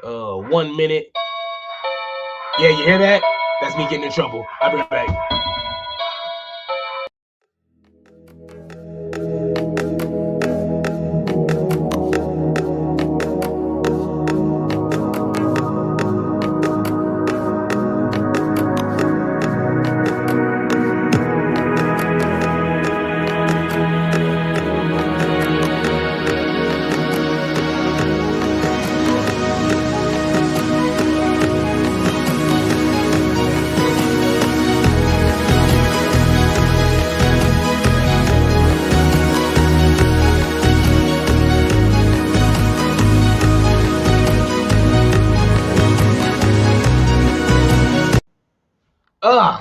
1 minute. Yeah, you hear that? That's me getting in trouble. I'll be right back.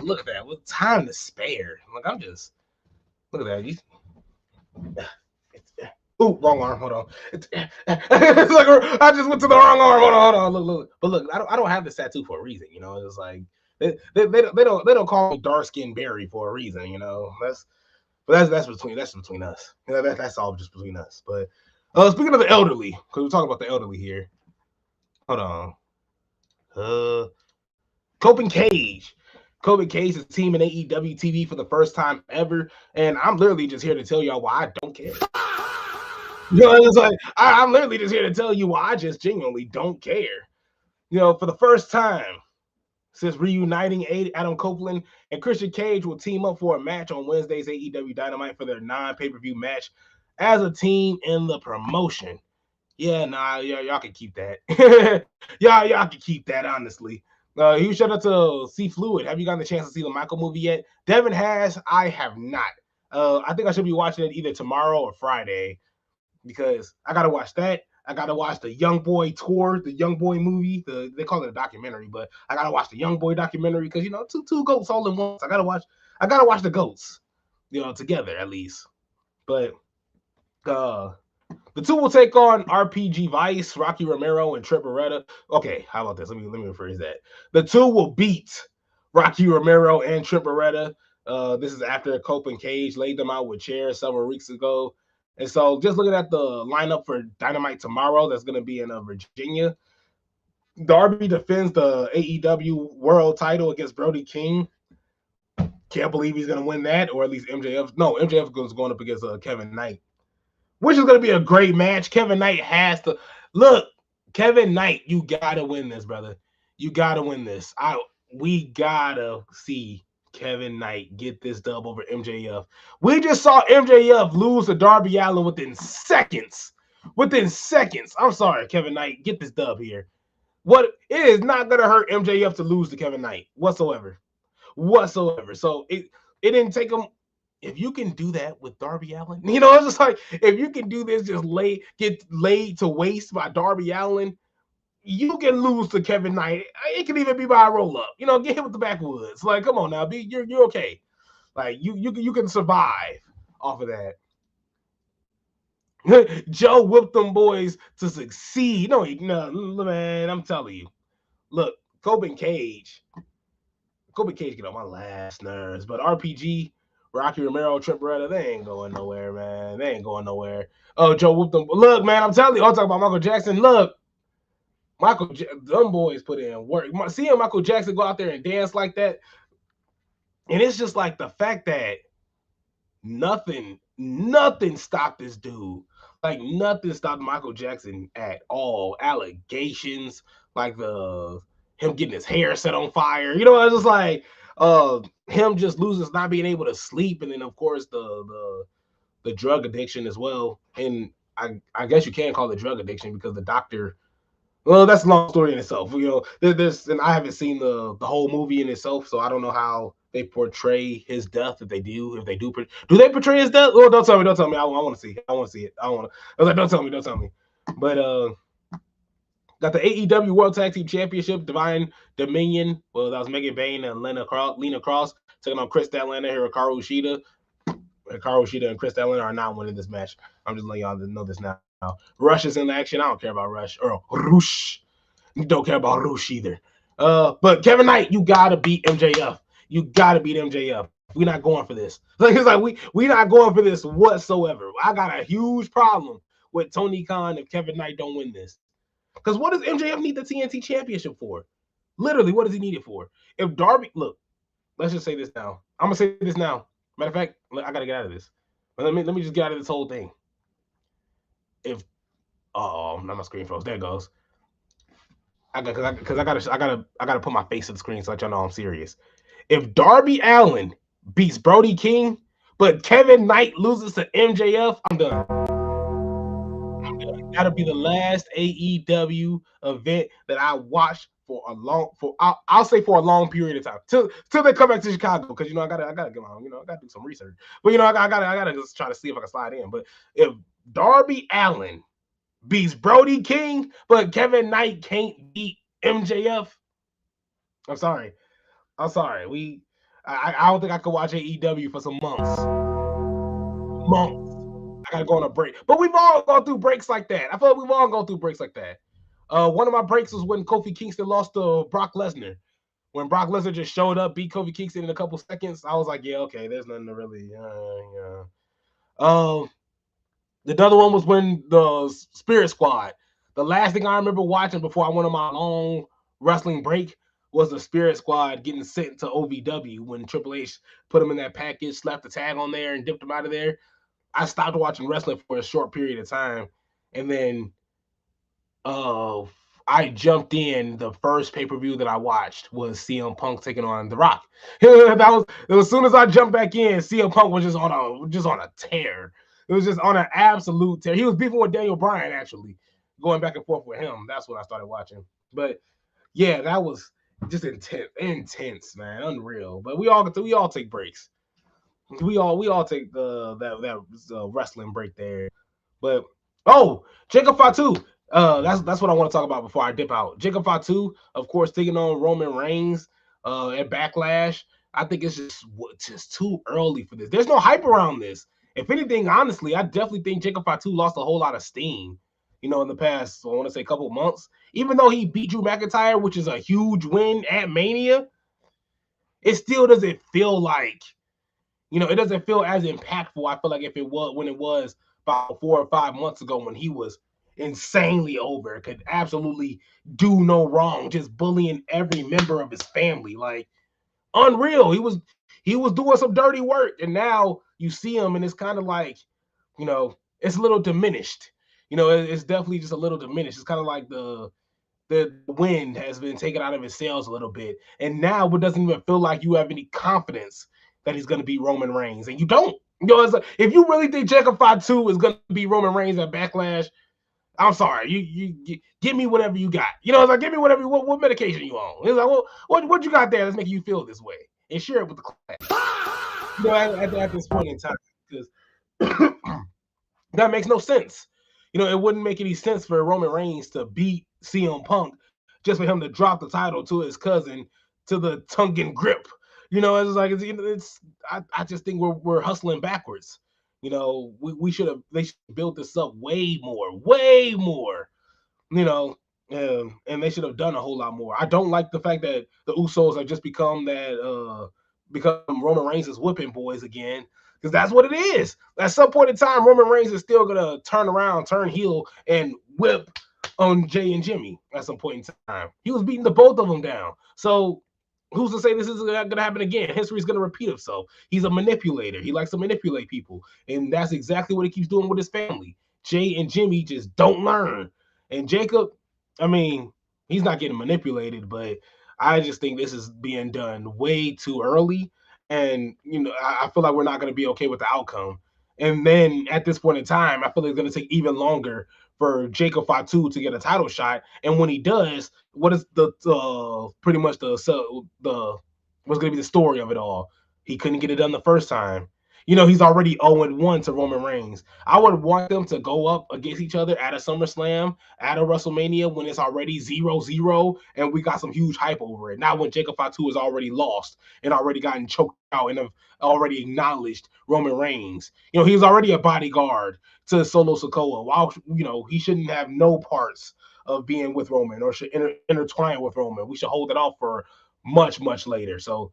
Look at that. With time to spare. Like, I'm just, look at that. Ooh, wrong arm. Hold on. It's like I just went to the wrong arm. Hold on. Look. But look, I don't have this tattoo for a reason. It's like they don't call me dark skin Barry for a reason. That's between us. That's all just between us. But speaking of the elderly, because we're talking about the elderly here. Hold on. Copen Cage. Copen Cage is teaming AEW TV for the first time ever, and I'm literally just here to tell y'all why I don't care. You know, it's like I'm literally just here to tell you why I just genuinely don't care. You know, for the first time since reuniting Adam Copeland and Christian Cage will team up for a match on Wednesday's AEW Dynamite for their non-pay-per-view match as a team in the promotion. Yeah, nah, yeah, y'all can keep that. y'all can keep that, honestly. Huge shout out to C Fluid. Have you gotten the chance to see the Michael movie yet? Devin has. I have not. I think I should be watching it either tomorrow or Friday because I gotta watch that. I gotta watch the Young Boy tour, the Young Boy movie. They call it a documentary, but I gotta watch the Young Boy documentary because you know two goats all in once. I gotta watch the goats, you know, together at least. But the two will take on RPG Vice, Rocky Romero, and Trip Beretta. Okay, how about this? Let me rephrase that. The two will beat Rocky Romero and Trip Beretta. This is after Cope and Cage laid them out with chairs several weeks ago. And so just looking at the lineup for Dynamite tomorrow, that's going to be in Virginia. Darby defends the AEW World title against Brody King. Can't believe he's going to win that, or at least MJF. No, MJF is going up against Kevin Knight, which is going to be a great match. Kevin Knight has to look. Kevin Knight, you gotta win this, brother. You gotta win this. We gotta see Kevin Knight get this dub over MJF. We just saw MJF lose to Darby Allin within seconds. Within seconds. I'm sorry, Kevin Knight, get this dub here. What it is not gonna hurt MJF to lose to Kevin Knight whatsoever. So it didn't take him. If you can do that with Darby Allin, you know, it's just like if you can do this, just get laid to waste by Darby Allin, you can lose to Kevin Knight. It can even be by a roll up. You know, get hit with the backwoods. Like, come on now, you're okay. Like you can survive off of that. Joe whipped them boys to succeed. No, man, I'm telling you. Look, Coben Cage get on my last nerves, but RPG. Rocky Romero, Trip Beretta, they ain't going nowhere, man. They ain't going nowhere. Oh, Joe whooped them. Look, man, I'm telling you, I'll talk about Michael Jackson. Look, them boys put in work. Seeing Michael Jackson go out there and dance like that, and it's just like the fact that nothing stopped this dude. Like nothing stopped Michael Jackson at all. Allegations, like him getting his hair set on fire. You know, it's just like him just losing, not being able to sleep, and then of course the drug addiction as well. And I guess you can call it drug addiction because the doctor. Well, that's a long story in itself. You know, and I haven't seen the whole movie in itself, so I don't know how they portray his death. If they do they portray his death? Oh, don't tell me. I want to see it. I was like, don't tell me. But got the AEW World Tag Team Championship, Divine Dominion. Well, that was Megan Bayne and Lena Cross taking on Chris Statlander, Hikaru Shida. Hikaru Shida and Chris Statlander are not winning this match. I'm just letting y'all know this now. Rush is in action. I don't care about Rush. Or Rush. Don't care about Rush either. But Kevin Knight, you gotta beat MJF. You gotta beat MJF. We're not going for this. Like it's like we not going for this whatsoever. I got a huge problem with Tony Khan if Kevin Knight don't win this. Because what does MJF need the TNT Championship for? Literally, what does he need it for? If Darby, look, let's just say this now. I'm gonna say this now. Matter of fact, I gotta get out of this. But let me just get out of this whole thing. If now my screen froze. There it goes. I gotta put my face to the screen so that y'all know I'm serious. If Darby Allin beats Brody King, but Kevin Knight loses to MJF, I'm done. That'll be the last AEW event that I watch for a long period of time till they come back to Chicago, because you know I gotta get my, you know, I gotta do some research. But you know I gotta just try to see if I can slide in. But if Darby Allin beats Brody King, but Kevin Knight can't beat MJF, I'm sorry. I don't think I could watch AEW for some months. I gotta go on a break. But we've all gone through breaks like that. I feel like we've all gone through breaks like that. One of my breaks was when Kofi Kingston lost to Brock Lesnar. When Brock Lesnar just showed up, beat Kofi Kingston in a couple seconds, I was like, yeah, okay, there's nothing to really. The other one was when the Spirit Squad, The last thing I remember watching before I went on my long wrestling break was the Spirit Squad getting sent to OVW when Triple H put them in that package, slapped the tag on there, and dipped them out of there. I stopped watching wrestling for a short period of time, and then uh, I jumped in. The first pay per view that I watched was CM Punk taking on The Rock. As soon as I jumped back in, CM Punk was just on a tear. It was just on an absolute tear. He was beefing with Daniel Bryan actually, going back and forth with him. That's when I started watching. But yeah, that was just intense, man, unreal. But we all take breaks. We all take that wrestling break there. But Jacob Fatu. That's what I want to talk about before I dip out. Jacob Fatu, of course, taking on Roman Reigns at Backlash. I think it's just too early for this. There's no hype around this. If anything, honestly, I definitely think Jacob Fatu lost a whole lot of steam. In the past, I want to say, couple of months. Even though he beat Drew McIntyre, which is a huge win at Mania, it still doesn't feel like it doesn't feel as impactful. I feel like if it was when it was about 4 or 5 months ago when he was insanely over, could absolutely do no wrong, just bullying every member of his family, like unreal. He was doing some dirty work, and now you see him, and it's kind of like, it's a little diminished. It's definitely just a little diminished. It's kind of like the wind has been taken out of his sails a little bit, and now it doesn't even feel like you have any confidence that he's going to beat Roman Reigns, and you don't. It's like, if you really think Jacob Fatu is going to beat Roman Reigns at Backlash, I'm sorry. You give me whatever you got. It's like, give me whatever. What medication you on? It's like, well, what you got there that's making you feel this way, and share it with the class. At this point in time, because that makes no sense. It wouldn't make any sense for Roman Reigns to beat CM Punk just for him to drop the title to his cousin to the Tongan grip. It's like I just think we're hustling backwards. They should have built this up way more. And they should have done a whole lot more. I don't like the fact that the Usos have just become Roman Reigns' whipping boys again, because that's what it is. At some point in time, Roman Reigns is still gonna turn heel, and whip on Jay and Jimmy at some point in time. He was beating the both of them down. So who's to say this isn't gonna happen again? History's gonna repeat itself. He's a manipulator. He likes to manipulate people, and that's exactly what he keeps doing with his family. Jay and Jimmy just don't learn. And Jacob, I mean, he's not getting manipulated, but I just think this is being done way too early. And, I feel like we're not going to be okay with the outcome. And then at this point in time, I feel like it's going to take even longer for Jacob Fatu to get a title shot. And when he does, what is pretty much the what's going to be the story of it all? He couldn't get it done the first time. He's already 0-1 to Roman Reigns. I would want them to go up against each other at a SummerSlam, at a WrestleMania, when it's already 0-0, and we got some huge hype over it. Not when Jacob Fatu has already lost and already gotten choked out and have already acknowledged Roman Reigns. He's already a bodyguard to Solo Sikoa. While, he shouldn't have no parts of being with Roman or should intertwine with Roman. We should hold it off for much, much later. So,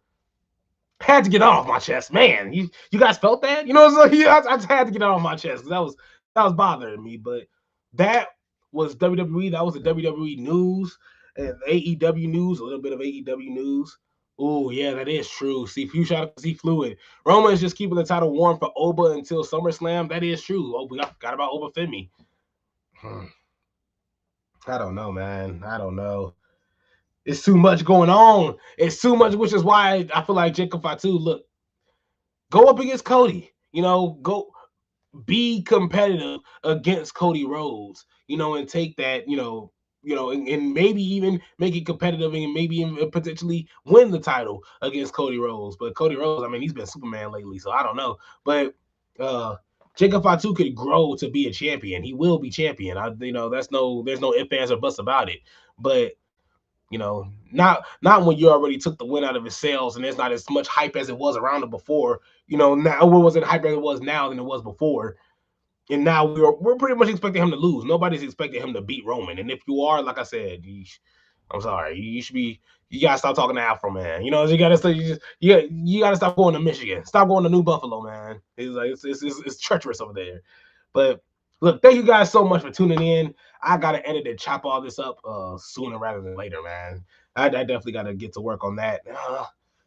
had to get off my chest, man. You guys felt that? I just had to get it off my chest because that was bothering me. But that was WWE. That was the WWE news and AEW news. A little bit of AEW news. Oh yeah, that is true. See, few shout out to see Fluid. Roman is just keeping the title warm for Oba until SummerSlam. That is true. Oh, we forgot about Oba Femi. I don't know, man. I don't know. It's too much going on. It's too much, which is why I feel like Jacob Fatu, look, go up against Cody. Go be competitive against Cody Rhodes, and take that, and maybe even make it competitive and maybe even potentially win the title against Cody Rhodes. But Cody Rhodes, I mean, he's been Superman lately, so I don't know. But Jacob Fatu could grow to be a champion. He will be champion. There's no ifs, ands, or buts about it. But not when you already took the win out of his sails and there's not as much hype as it was around it before. Now it wasn't hype as it was now than it was before. And now we're pretty much expecting him to lose. Nobody's expecting him to beat Roman. And if you are, like I said, I'm sorry, you gotta stop talking to Afro Man. You gotta stop going to Michigan. Stop going to New Buffalo, man. It's like it's treacherous over there. But Look, thank you guys so much for tuning in. I gotta edit and chop all this up sooner rather than later, man. I definitely gotta get to work on that.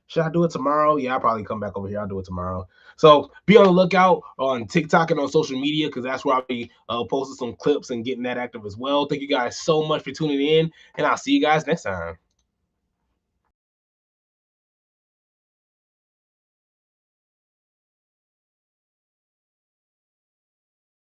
Should I do it tomorrow? Yeah, I'll probably come back over here. I'll do it tomorrow. So be on the lookout on TikTok and on social media because that's where I'll be posting some clips and getting that active as well. Thank you guys so much for tuning in, and I'll see you guys next time.